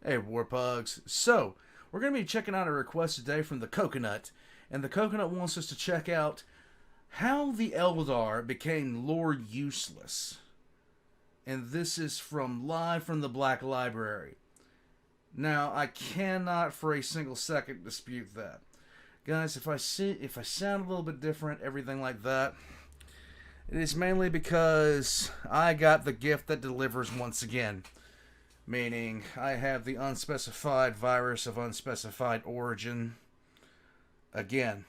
Hey, Warpugs. So, we're going to be checking out a request today from the Coconut. And the Coconut wants us to check out how the Eldar became lore useless. And this is from live from the Black Library. Now, I cannot for a single second dispute that. Guys, if I sound a little bit different, everything like that, it is mainly because I got the gift that delivers once again. Meaning, I have the unspecified virus of unspecified origin again.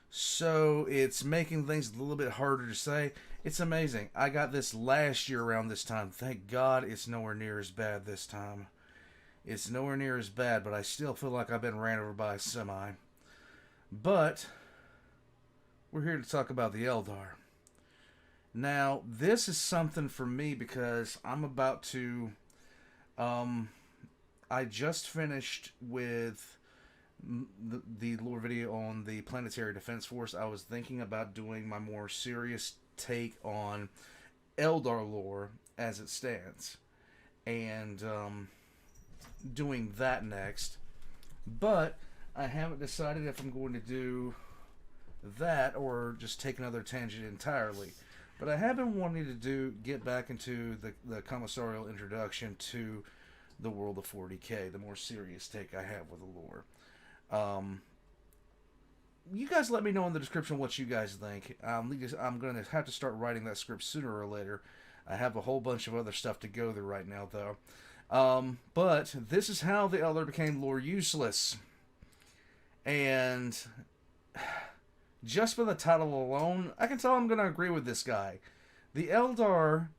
So, it's making things a little bit harder to say. It's amazing. I got this last year around this time. Thank God it's nowhere near as bad this time. It's nowhere near as bad, but I still feel like I've been ran over by a semi. But, we're here to talk about the Eldar. Now, this is something for me because I'm about to, I just finished with the lore video on the Planetary Defense Force. I was thinking about doing my more serious take on Eldar lore as it stands. And, doing that next. But, I haven't decided if I'm going to do that or just take another tangent entirely. But I have been wanting to get back into the commissarial introduction to the world of 40k, the more serious take I have with the lore. You guys let me know in the description what you guys think. I'm going to have to start writing that script sooner or later. I have a whole bunch of other stuff to go through right now, though. But this is how the Eldar became lore useless. And just for the title alone, I can tell I'm going to agree with this guy. The Eldar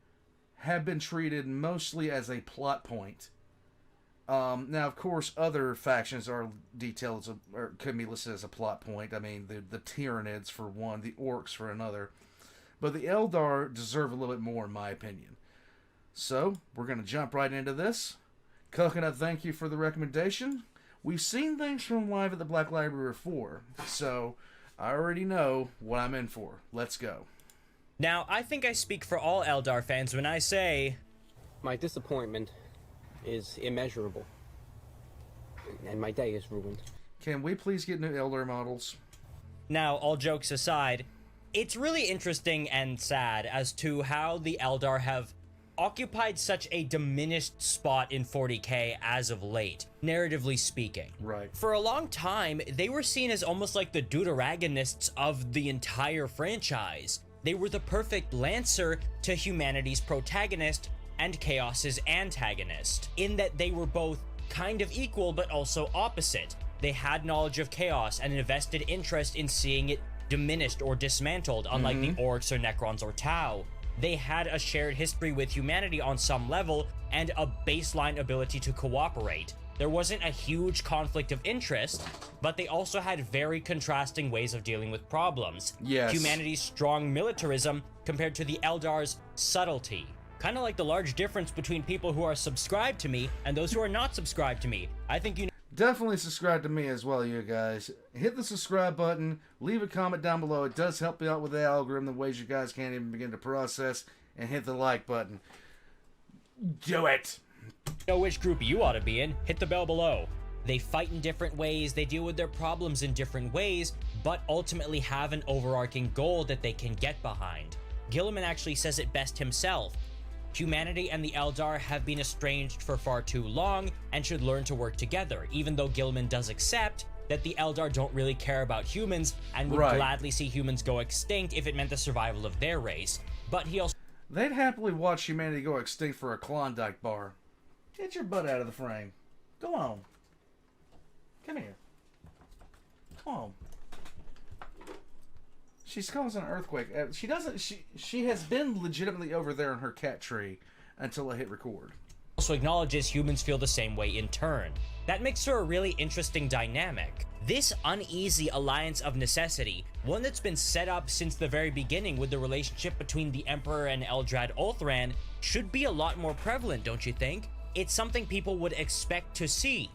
have been treated mostly as a plot point. Now, of course, other factions are detailed or can be listed as a plot point. I mean, the Tyranids for one, the Orcs for another. But the Eldar deserve a little bit more, in my opinion. So, we're going to jump right into this. Coconut, thank you for the recommendation. We've seen things from live at the Black Library before, so I already know what I'm in for. Let's go. Now, I think I speak for all Eldar fans when I say, my disappointment is immeasurable, and my day is ruined. Can we please get new Eldar models? Now, all jokes aside, it's really interesting and sad as to how the Eldar have occupied such a diminished spot in 40k as of late, narratively speaking. Right. For a long time, they were seen as almost like the deuteragonists of the entire franchise. They were the perfect lancer to humanity's protagonist and Chaos's antagonist, in that they were both kind of equal but also opposite. They had knowledge of Chaos and a vested interest in seeing it diminished or dismantled, unlike the Orcs or Necrons or Tau. They had a shared history with humanity on some level and a baseline ability to cooperate. There wasn't a huge conflict of interest, but they also had very contrasting ways of dealing with problems. Yes. Humanity's strong militarism compared to the Eldar's subtlety. Kind of like the large difference between people who are subscribed to me and those who are not subscribed to me. I think you know. Definitely subscribe to me as well, you guys. Hit the subscribe button. Leave a comment down below. It does help me out with the algorithm in ways you guys can't even begin to process. And hit the like button. Do it! Know which group you ought to be in. Hit the bell below. They fight in different ways. They deal with their problems in different ways. But ultimately have an overarching goal that they can get behind. Gilliman actually says it best himself. Humanity and the Eldar have been estranged for far too long and should learn to work together, even though Gilliman does accept that the Eldar don't really care about humans and would gladly see humans go extinct if it meant the survival of their race. But he also... They'd happily watch humanity go extinct for a Klondike bar. Get your butt out of the frame. Go on. Come here. Come on. She's causing an earthquake. She doesn't. She has been legitimately over there in her cat tree until I hit record. Also acknowledges humans feel the same way in turn. That makes for a really interesting dynamic. This uneasy alliance of necessity, one that's been set up since the very beginning with the relationship between the Emperor and Eldrad Ulthran, should be a lot more prevalent, don't you think? It's something people would expect to see.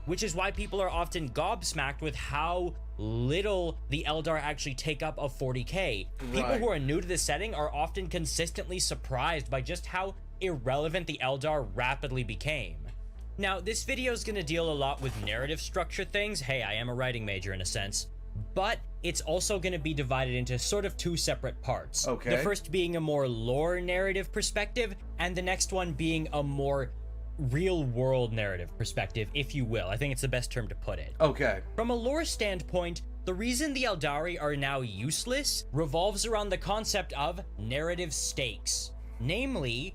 Which is why people are often gobsmacked with how little the Eldar actually take up of 40k. People who are new to the setting are often consistently surprised by just how irrelevant the Eldar rapidly became. Now, this video is going to deal a lot with narrative structure things. Hey, I am a writing major in a sense. But it's also going to be divided into sort of two separate parts. Okay. The first being a more lore narrative perspective, and the next one being a more real-world narrative perspective, if you will. I think it's the best term to put it. Okay. From a lore standpoint, the reason the Eldari are now useless revolves around the concept of narrative stakes. Namely,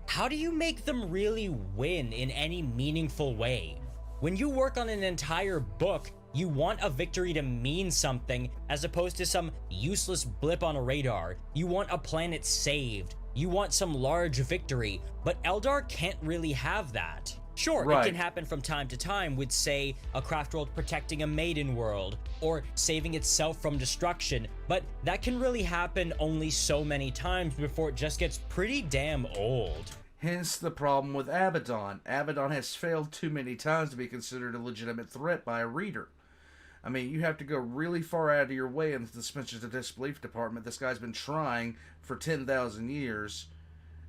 how do you make them really win in any meaningful way? When you work on an entire book, you want a victory to mean something as opposed to some useless blip on a radar. You want a planet saved. You want some large victory, but Eldar can't really have that. Sure, Right. it can happen from time to time with, say, a craft world protecting a maiden world, or saving itself from destruction, but that can really happen only so many times before it just gets pretty damn old. Hence the problem with Abaddon. Abaddon has failed too many times to be considered a legitimate threat by a reader. I mean, you have to go really far out of your way in the suspension of disbelief department. This guy's been trying for 10,000 years,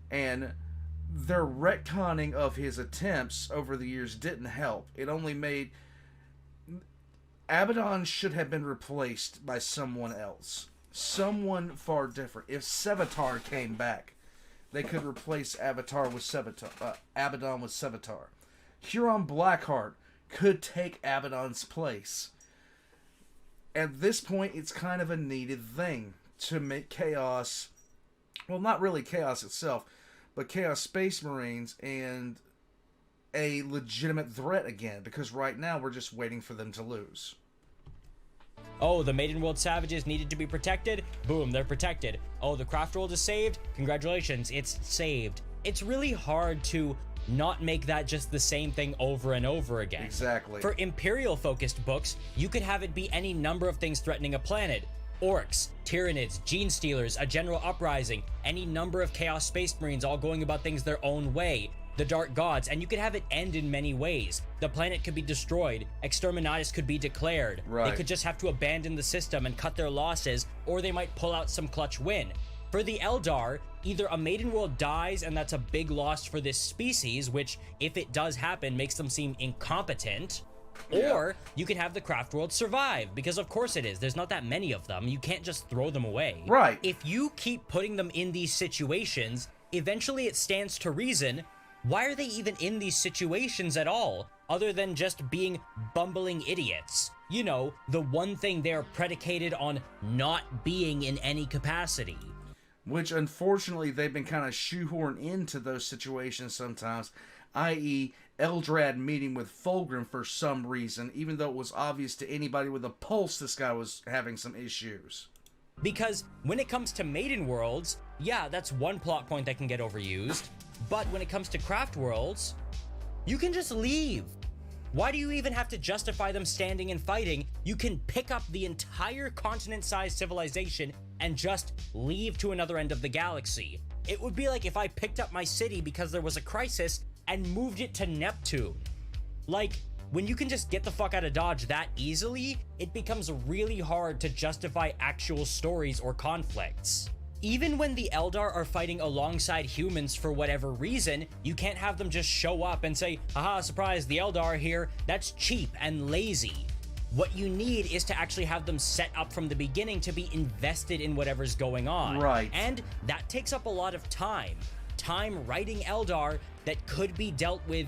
and their retconning of his attempts over the years didn't help. It only made... Abaddon should have been replaced by someone else. Someone far different. If Sevatar came back, they could replace Abaddon with Sevatar. Huron Blackheart could take Abaddon's place. At this point, it's kind of a needed thing to make Chaos... Well, not really Chaos itself, but Chaos Space Marines and a legitimate threat again, because right now we're just waiting for them to lose. Oh, the Maiden World Savages needed to be protected? Boom, they're protected. Oh, the craft world is saved? Congratulations, it's saved. It's really hard to not make that just the same thing over and over again. Exactly. For Imperial-focused books, you could have it be any number of things threatening a planet. Orcs, Tyranids, Gene Stealers, a general uprising, any number of Chaos Space Marines all going about things their own way, the Dark Gods, and you could have it end in many ways. The planet could be destroyed, Exterminatus could be declared, Right. They could just have to abandon the system and cut their losses, or they might pull out some clutch win. For the Eldar, either a Maiden World dies and that's a big loss for this species, which, if it does happen, makes them seem incompetent, or you can have the craft world survive, because of course it is. There's not that many of them. You can't just throw them away. Right. If you keep putting them in these situations, eventually it stands to reason, why are they even in these situations at all, other than just being bumbling idiots? You know, the one thing they're predicated on not being in any capacity. Which, unfortunately, they've been kind of shoehorned into those situations sometimes, i.e. Eldrad meeting with Fulgrim for some reason, even though it was obvious to anybody with a pulse this guy was having some issues. Because when it comes to Maiden Worlds, yeah, that's one plot point that can get overused, but when it comes to Craft Worlds, you can just leave. Why do you even have to justify them standing and fighting? You can pick up the entire continent-sized civilization and just leave to another end of the galaxy. It would be like if I picked up my city because there was a crisis and moved it to Neptune. Like, when you can just get the fuck out of Dodge that easily, it becomes really hard to justify actual stories or conflicts. Even when the Eldar are fighting alongside humans for whatever reason, you can't have them just show up and say, haha, surprise, the Eldar are here. That's cheap and lazy. What you need is to actually have them set up from the beginning to be invested in whatever's going on. Right. And that takes up a lot of time. Time writing Eldar that could be dealt with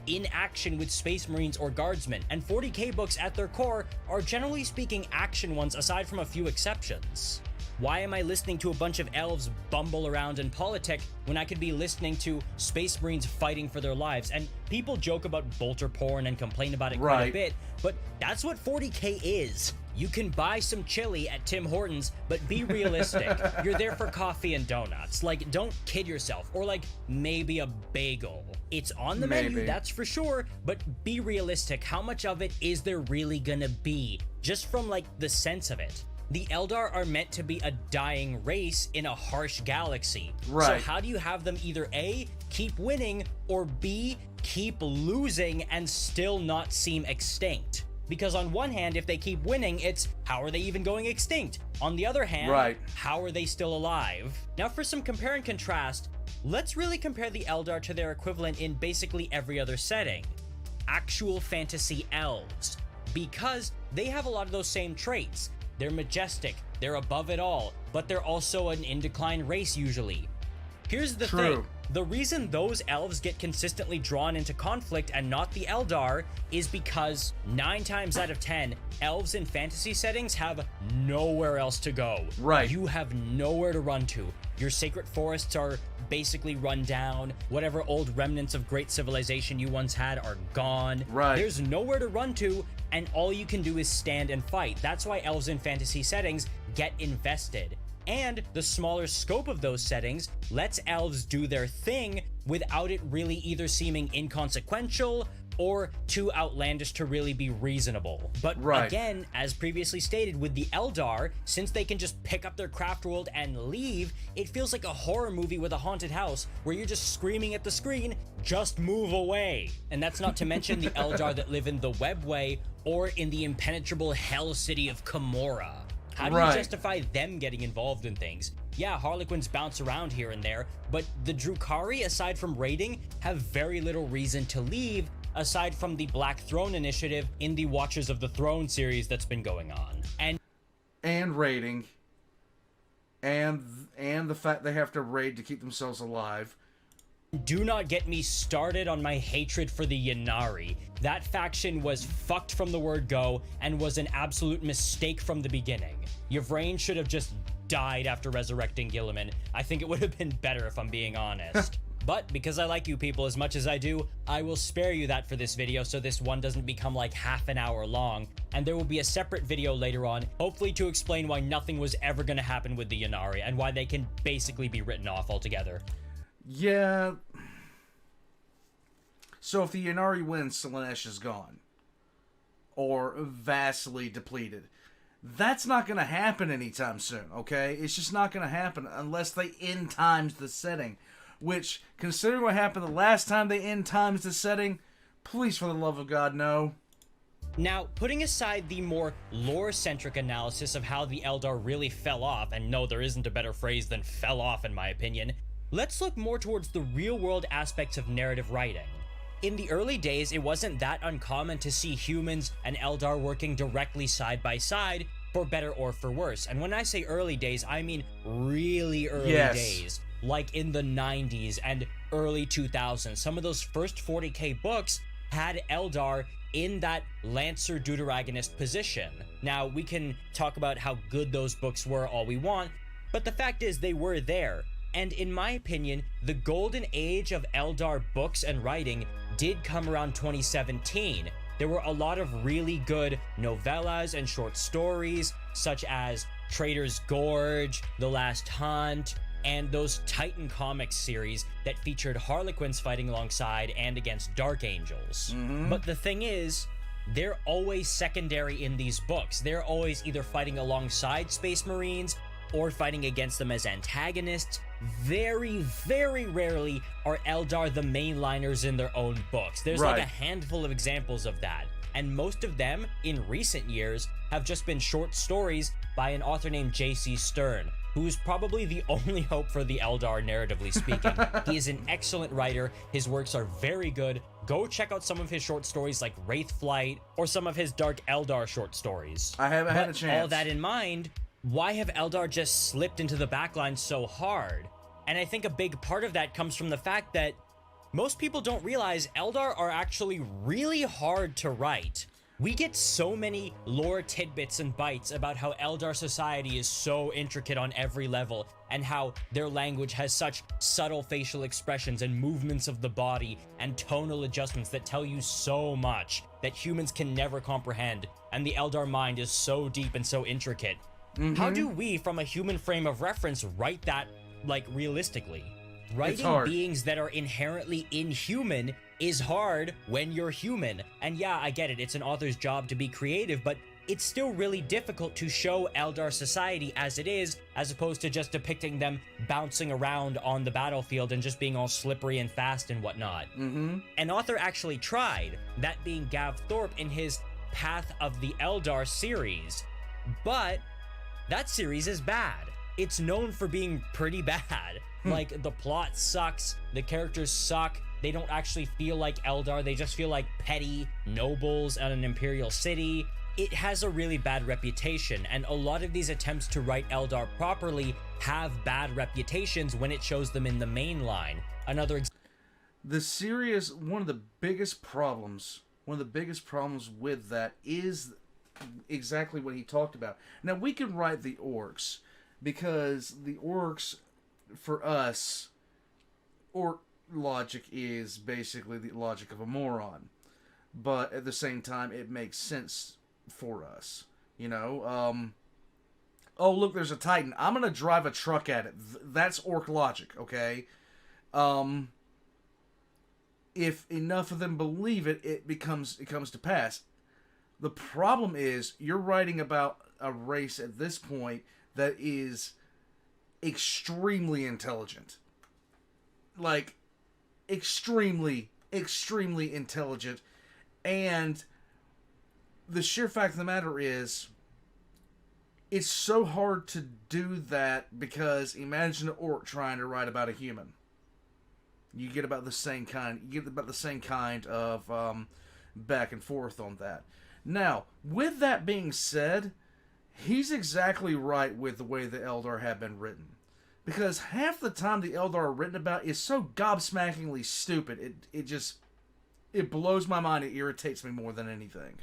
in action with Space Marines or Guardsmen. And 40k books at their core are generally speaking action ones aside from a few exceptions. Why am I listening to a bunch of elves bumble around and politic when I could be listening to Space Marines fighting for their lives? And people joke about bolter porn and complain about it quite a bit, but that's what 40k is. You can buy some chili at Tim Hortons, but be realistic. You're there for coffee and donuts. Like, don't kid yourself. Or like, maybe a bagel. It's on the menu, that's for sure, but be realistic. How much of it is there really gonna be? Just from like the sense of it. The Eldar are meant to be a dying race in a harsh galaxy. Right. So how do you have them either A, keep winning, or B, keep losing and still not seem extinct? Because on one hand, if they keep winning, it's how are they even going extinct? On the other hand, Right. how are they still alive? Now for some compare and contrast, let's really compare the Eldar to their equivalent in basically every other setting. Actual fantasy elves. Because they have a lot of those same traits. They're majestic, they're above it all, but they're also an in-decline race usually. Here's the True. thing. The reason those elves get consistently drawn into conflict and not the Eldar is because 9 times out of 10, elves in fantasy settings have nowhere else to go. Right. You have nowhere to run to. Your sacred forests are basically run down. Whatever old remnants of great civilization you once had are gone. Right. There's nowhere to run to, and all you can do is stand and fight. That's why elves in fantasy settings get invested. And the smaller scope of those settings lets elves do their thing without it really either seeming inconsequential or too outlandish to really be reasonable. But Right. again, as previously stated, with the Eldar, since they can just pick up their craft world and leave, it feels like a horror movie with a haunted house where you're just screaming at the screen, just move away. And that's not to mention the Eldar that live in the Webway or in the impenetrable hell city of Komorra. How do you Right. justify them getting involved in things? Yeah, Harlequins bounce around here and there, but the Drukhari, aside from raiding, have very little reason to leave, aside from the Black Throne initiative in the Watchers of the Throne series that's been going on. And raiding. And the fact they have to raid to keep themselves alive. Do not get me started on my hatred for the Ynnari. That faction was fucked from the word go and was an absolute mistake from the beginning. Yvrain should have just died after resurrecting Gilliman. I think it would have been better if I'm being honest. But because I like you people as much as I do, I will spare you that for this video so this one doesn't become like half an hour long, and there will be a separate video later on, hopefully to explain why nothing was ever going to happen with the Ynnari and why they can basically be written off altogether. Yeah. So if the Ynnari wins, Slaanesh is gone. Or vastly depleted. That's not going to happen anytime soon, okay? It's just not going to happen unless they end times the setting. Which, considering what happened the last time they end times the setting, please, for the love of God, no. Now, putting aside the more lore-centric analysis of how the Eldar really fell off, and no, there isn't a better phrase than fell off in my opinion, let's look more towards the real-world aspects of narrative writing. In the early days, it wasn't that uncommon to see humans and Eldar working directly side by side, for better or for worse. And when I say early days, I mean really early days. Like in the 90s and early 2000s. Some of those first 40k books had Eldar in that Lancer Deuteragonist position. Now, we can talk about how good those books were all we want, but the fact is they were there. And in my opinion, the golden age of Eldar books and writing did come around 2017. There were a lot of really good novellas and short stories, such as Traitor's Gorge, The Last Hunt, and those Titan Comics series that featured Harlequins fighting alongside and against Dark Angels. But the thing is, they're always secondary in these books. They're always either fighting alongside Space Marines or fighting against them as antagonists. Very, very rarely are Eldar the mainliners in their own books. There's like a handful of examples of that. And most of them, in recent years, have just been short stories by an author named J.C. Stern, who's probably the only hope for the Eldar, narratively speaking. He is an excellent writer. His works are very good. Go check out some of his short stories like Wraithflight or some of his Dark Eldar short stories. I haven't had a chance. All that in mind, why have Eldar just slipped into the backline so hard? And I think a big part of that comes from the fact that most people don't realize Eldar are actually really hard to write. We get so many lore tidbits and bites about how Eldar society is so intricate on every level, and how their language has such subtle facial expressions and movements of the body and tonal adjustments that tell you so much that humans can never comprehend, and the Eldar mind is so deep and so intricate. How do we, from a human frame of reference, write that, like, realistically? Writing beings that are inherently inhuman is hard when you're human. And yeah, I get it, it's an author's job to be creative, but it's still really difficult to show Eldar society as it is, as opposed to just depicting them bouncing around on the battlefield and just being all slippery and fast and whatnot. An author actually tried, that being Gav Thorpe in his path of the Eldar series, but that series is bad. It's known for being pretty bad. Like, the plot sucks, the characters suck, they don't actually feel like Eldar, they just feel like petty nobles at an imperial city. It has a really bad reputation, and a lot of these attempts to write Eldar properly have bad reputations when it shows them in the main line. The series, one of the biggest problems with that is exactly what he talked about. Now, we can write the orcs, because the orcs, for us, orc logic is basically the logic of a moron. But at the same time, it makes sense for us. You know? Oh, look, there's a Titan. I'm going to drive a truck at it. That's orc logic, okay? If enough of them believe it, it comes to pass. The problem is, you're writing about a race at this point that is extremely intelligent. Like, extremely intelligent. And the sheer fact of the matter is, it's so hard to do that, because imagine an orc trying to write about a human. You get about the same kind of back and forth on that. Now, with that being said, he's exactly right with the way the Eldar have been written. Because half the time the Eldar are written about is so gobsmackingly stupid. It blows my mind. It irritates me more than anything.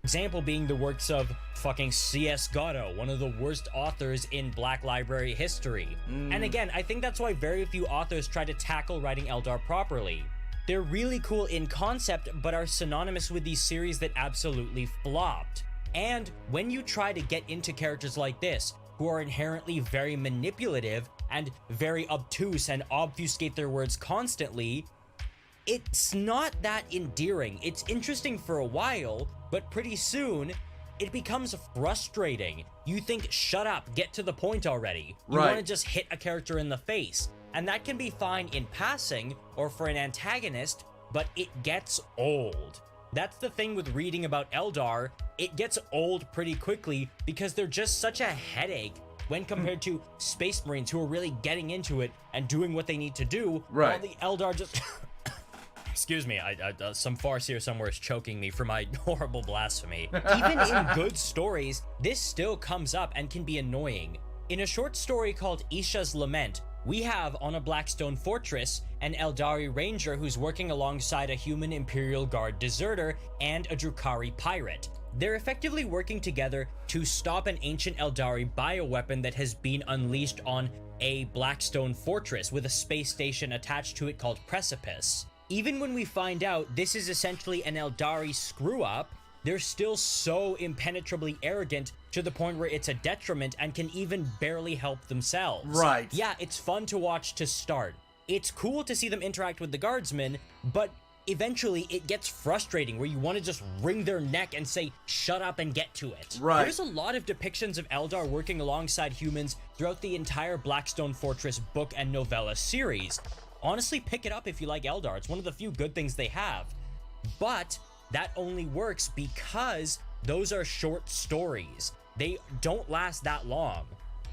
Example being the works of fucking C.S. Gatto, one of the worst authors in Black Library history. And again, I think that's why very few authors try to tackle writing Eldar properly. They're really cool in concept, but are synonymous with these series that absolutely flopped. And when you try to get into characters like this, who are inherently very manipulative and very obtuse and obfuscate their words constantly, it's not that endearing. It's interesting for a while, but pretty soon, it becomes frustrating. You think, shut up, get to the point already. You want to just hit a character in the face. And that can be fine in passing, or for an antagonist, but it gets old. That's the thing with reading about Eldar, it gets old pretty quickly, because they're just such a headache when compared to Space Marines who are really getting into it and doing what they need to do, while the Eldar just... Excuse me, some farce here somewhere is choking me for my horrible blasphemy. Even in good stories, this still comes up and can be annoying. In a short story called Isha's Lament, we have, on a Blackstone fortress, an Eldari ranger who's working alongside a human Imperial Guard deserter and a Drukhari pirate. They're effectively working together to stop an ancient Eldari bioweapon that has been unleashed on a Blackstone fortress with a space station attached to it called Precipice. Even when we find out this is essentially an Eldari screw-up, they're still so impenetrably arrogant to the point where it's a detriment and can even barely help themselves. Right. Yeah, it's fun to watch to start. It's cool to see them interact with the guardsmen, but eventually it gets frustrating where you want to just wring their neck and say, shut up and get to it. Right. There's a lot of depictions of Eldar working alongside humans throughout the entire Blackstone Fortress book and novella series. Honestly, pick it up if you like Eldar. It's one of the few good things they have. But that only works because those are short stories. They don't last that long.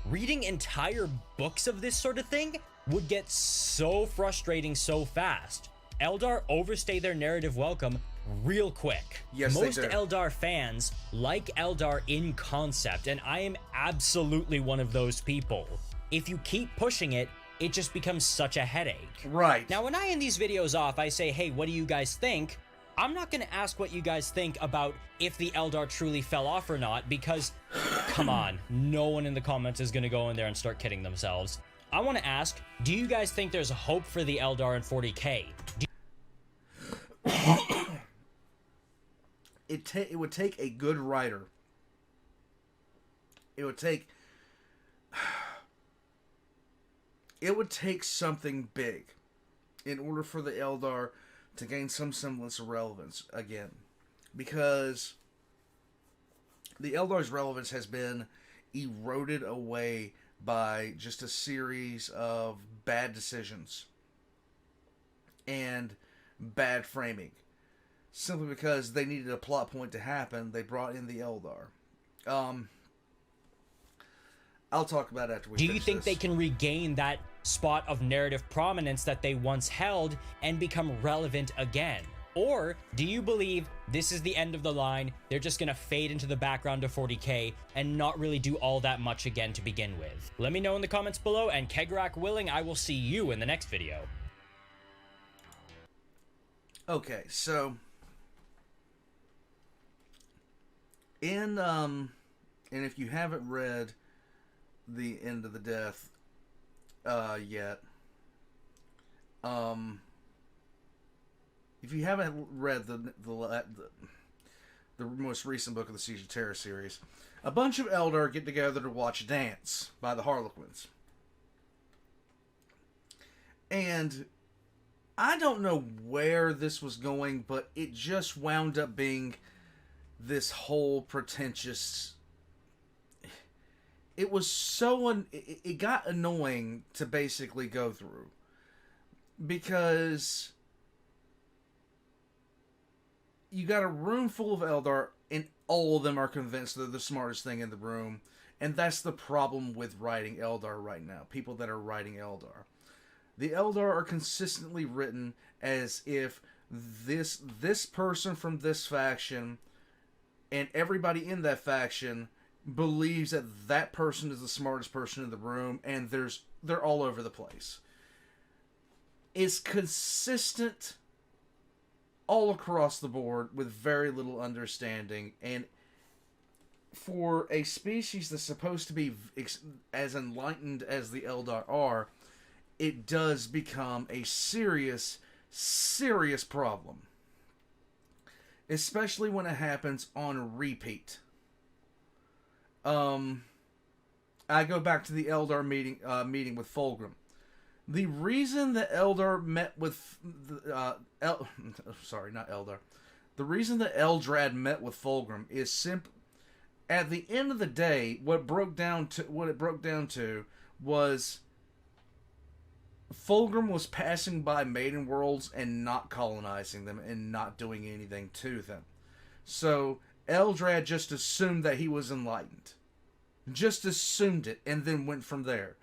Reading entire books of this sort of thing would get so frustrating so fast. Eldar overstay their narrative welcome real quick. Yes, most they do. Eldar fans like Eldar in concept, and I am absolutely one of those people. If you keep pushing it, it just becomes such a headache. Right. Now, when I end these videos off, I say, hey, what do you guys think? I'm not going to ask what you guys think about if the Eldar truly fell off or not, because, come on, no one in the comments is going to go in there and start kidding themselves. I want to ask, do you guys think there's hope for the Eldar in 40K? It would take a good writer. It would take something big in order for the Eldar to gain some semblance of relevance again. Because the Eldar's relevance has been eroded away by just a series of bad decisions and bad framing. simply because they needed a plot point to happen. They brought in the Eldar. I'll talk about it after we Do finish you think this. they can regain that spot of narrative prominence that they once held and become relevant again? Or do you believe this is the end of the line, they're just gonna fade into the background of 40k and not really do all that much again to begin with? Let me know in the comments below, and Kegrak willing, I will see you in the next video. Okay, so and if you haven't read The End of the Death yet, if you haven't read the most recent book of the Siege of Terror series, a bunch of Eldar get together to watch Dance by the Harlequins. And I don't know where this was going, but it just wound up being this whole pretentious... It was so... It got annoying to basically go through. Because you got a room full of Eldar, and all of them are convinced they're the smartest thing in the room. And that's the problem with writing Eldar right now. People that are writing Eldar. The Eldar are consistently written as if this person from this faction and everybody in that faction believes that that person is the smartest person in the room, and they're all over the place. It's consistent all across the board with very little understanding, and for a species that's supposed to be as enlightened as the Eldar are, it does become a serious, serious problem. Especially when it happens on repeat. I go back to the Eldar meeting with Fulgrim. The reason the Eldar met with sorry, not Eldar. The reason the Eldrad met with Fulgrim is simple. At the end of the day, what it broke down to was Fulgrim was passing by Maiden Worlds and not colonizing them and not doing anything to them. So Eldrad just assumed that he was enlightened. Just assumed it and then went from there.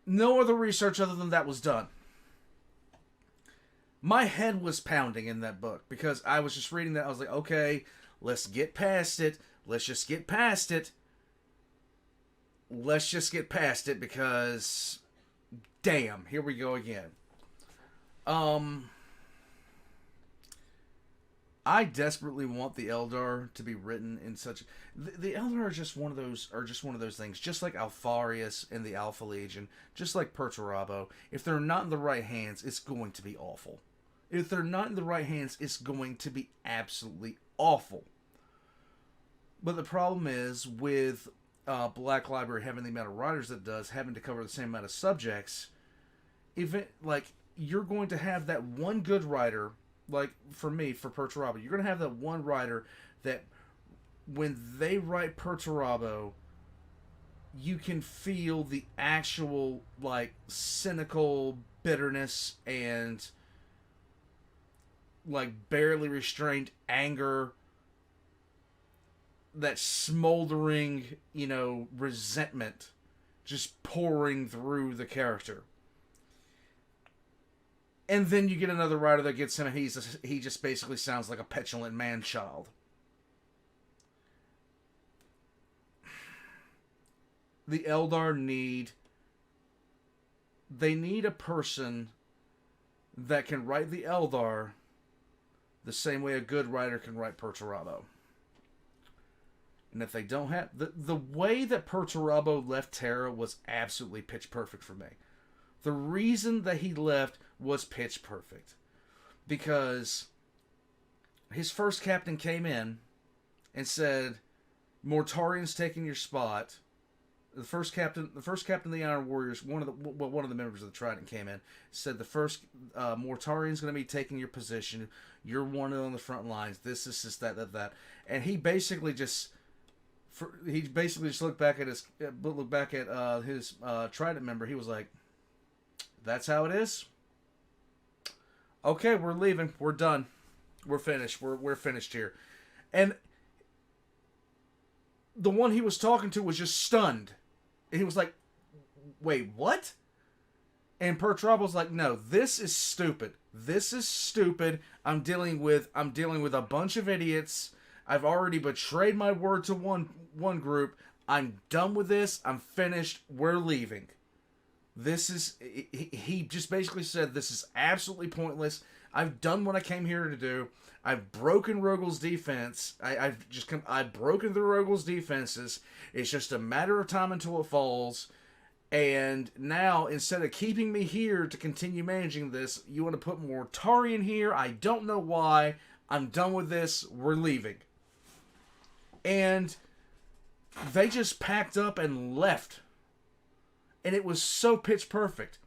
No other research other than that was done. My head was pounding in that book because I was just reading that. I was like, okay, let's get past it. Let's just get past it. Let's just get past it because... damn, here we go again. I desperately want the Eldar to be written in such... The Eldar are just one of those things, just like Alfarius and the Alpha Legion, just like Perturabo. If they're not in the right hands, it's going to be awful. If they're not in the right hands, it's going to be absolutely awful. But the problem is, with Black Library having the amount of writers that it does, having to cover the same amount of subjects, you're going to have that one good writer, like for me, for Perturabo, you're going to have that one writer that when they write Perturabo, you can feel the actual, cynical bitterness and, barely restrained anger, that smoldering, resentment just pouring through the character. And then you get another writer that gets him, and he just basically sounds like a petulant man-child. The Eldar need a person that can write the Eldar the same way a good writer can write Perturabo. And if they don't have... The way that Perturabo left Terra was absolutely pitch perfect for me. The reason that he left was pitch perfect. Because his first captain came in and said, Mortarian's taking your spot. The first captain of the Iron Warriors, one of the members of the Trident came in, said the first Mortarian's going to be taking your position. You're one on the front lines. This, that. And he basically just... looked back at his Trident member. He was like, "That's how it is. okay, we're leaving. We're done. We're finished. We're finished here. And the one he was talking to was just stunned. And he was like, wait, what? And Pertrab was like, no, this is stupid. This is stupid. I'm dealing with a bunch of idiots. I've already betrayed my word to one group. I'm done with this. I'm finished. We're leaving. This is... He just basically said, this is absolutely pointless. I've done what I came here to do. I've broken Rogel's defense. I've broken the Rogel's defenses. It's just a matter of time until it falls. And now, instead of keeping me here to continue managing this, you want to put more Tari in here. I don't know why. I'm done with this. We're leaving. And they just packed up and left. And it was so pitch perfect.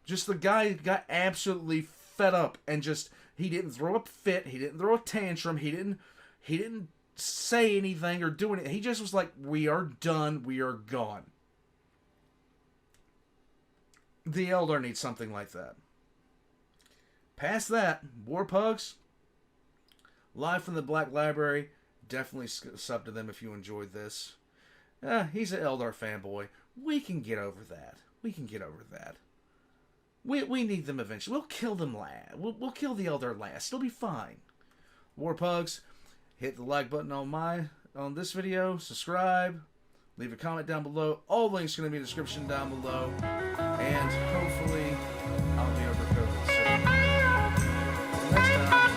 Just the guy got absolutely fed up and just... He didn't throw a fit. He didn't throw a tantrum. He didn't say anything or do anything. He just was like, we are done. We are gone. The Eldar needs something like that. Past that, War Pugs, live from the Black Library. Definitely sub to them if you enjoyed this. He's an Eldar fanboy. We can get over that. We can get over that. We need them eventually. We'll kill them last. We'll kill the Eldar last. It'll be fine. War Pugs, hit the like button on this video. Subscribe. Leave a comment down below. All links are going to be in the description down below. And hopefully, I'll be over COVID soon. Next time.